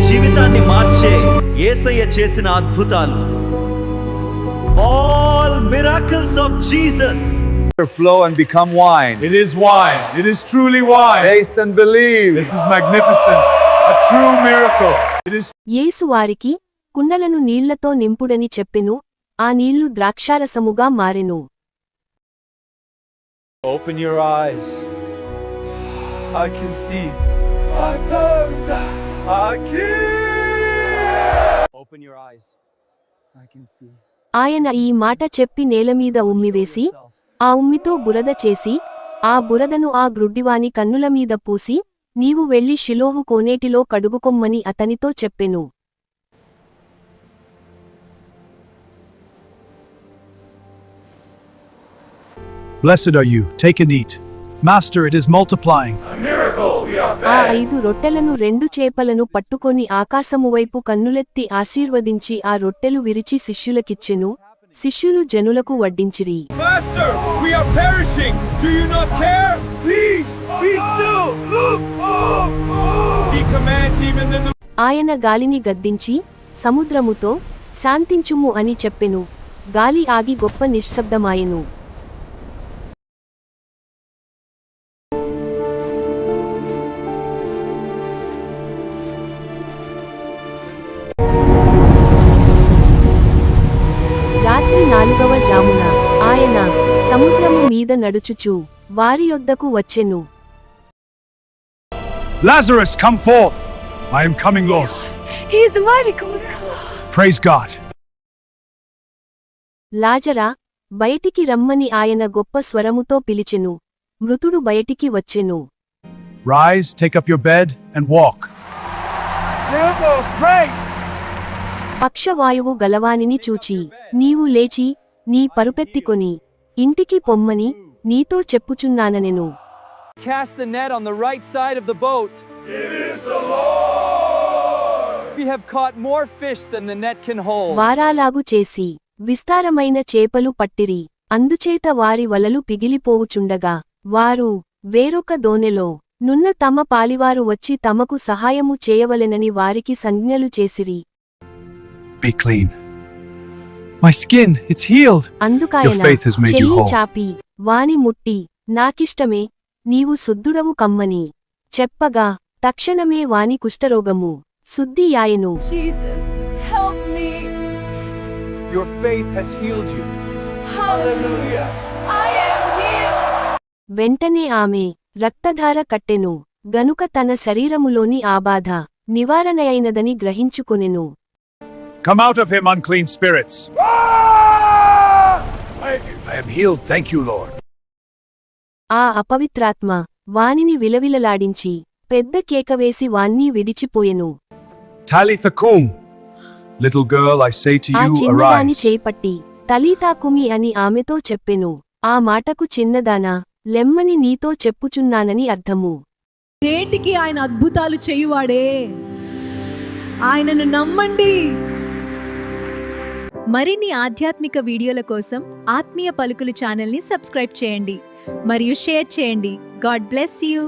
జీవితాన్ని మార్చే యేసయ్య చేసిన అద్భుతాలు. All miracles of Jesus flow and become wine. It is wine. It is truly wine. Taste and believe. This is magnificent. A true miracle. It is. యేసు వారికి కుండలను నీళ్లతో నింపుడని చెప్పెను. ఆ నీళ్లు ద్రాక్షారసముగా మారెను. Open your eyes. I can see. I can. Open your eyes. I can see. ఆయన ఈ మాట చెప్పి నేలమీద ఉమ్మివేసి ఆ ఉమ్మితో బురద చేసి ఆ బురదను ఆ గ్రుడ్డివాని కన్నులమీద పూసి నీవు వెళ్లి షిలోహు కోనేటిలో కడుగుకొమ్మని అతనితో చెప్పెను. Blessed are you, take and eat. Master, it is multiplying. ఆ 5 రొట్టెలను 2 చేపలను పట్టుకొని ఆకాశము వైపు కన్నులెత్తి ఆశీర్వదించి ఆ రొట్టెలు విరిచి శిష్యులకిచ్చెను. శిష్యులు జనులకు వడ్డించిరి. Master, we are perishing. Do you not care? Please, be still. Look up. He commands even the. ఆయన గాలిని గద్దించి సముద్రముతో శాంతించుము అని చెప్పెను. గాలి ఆగి గొప్ప నిశ్శబ్దమాయెను. రాత్రి 4వ జామున ఆయన సముద్రము మీద నడుచుచు వారి యొద్దకు వచ్చెను. Lazarus, come forth. I am coming, Lord. He is mighty good. Praise God. లాజరా, బయటికి రమ్మని ఆయన గొప్ప స్వరముతో పిలిచెను. మృతుడు బయటికి వచ్చెను. Rise, take up your bed, and walk. పక్షవాయువు గలవానిని చూచి నీవు లేచి నీ పరుపెత్తికొని ఇంటికి పొమ్మని నీతో చెప్పుచున్నాననెను. Cast the net on the right side of the boat. It is the Lord. We have caught more fish than the net can hold. వారాలాగు చేసి విస్తారమైన చేపలు పట్టిరి. అందుచేత వారి వలలు పిగిలిపోవుచుండగా వారు వేరొక దోనెలో నున్న తమ పాలివారు వచ్చి తమకు సహాయము చేయవలెనని వారికి సంజ్ఞలు చేసిరి. Be clean. My skin, it's healed. Your faith has made you చెయ్యి whole. చాపి వాని ముట్టి నాకిష్టమే నీవు శుద్ధుడవు కమ్మని చెప్పగా తక్షణమే వాని కుష్ఠరోగము శుద్ధియాయెను. Jesus, help me. Your faith has healed you. Hallelujah. I am healed. వెంటనే ఆమె రక్తధార కట్టెను. గనుక తన శరీరములోని ఆ బాధ నివారణయైనదని గ్రహించుకొనెను. Come out of him, unclean spirits. I am healed, thank you, Lord. ఆ అపవిత్రాత్మ వానిని విలవిలలాడించి పెద్ద కేకవేసి వాన్ని విడిచిపోయెను. Talitha cum. Little girl, I say to ఆ you, చిన్నదాని arise. చేపట్టి తలీతాకుమి అని ఆమెతో చెప్పెను. ఆ మాటకు చిన్నదానా లెమ్మని నీతో చెప్పుచున్నానని అర్థము. నేటికి ఆయన అద్భుతాలు చేయువాడే. ఆయనను నమ్మండి. మరిన్ని ఆధ్యాత్మిక వీడియోల కోసం ఆత్మీయ పలుకులు ఛానల్ని సబ్స్క్రైబ్ చేయండి మరియు షేర్ చేయండి. God bless you.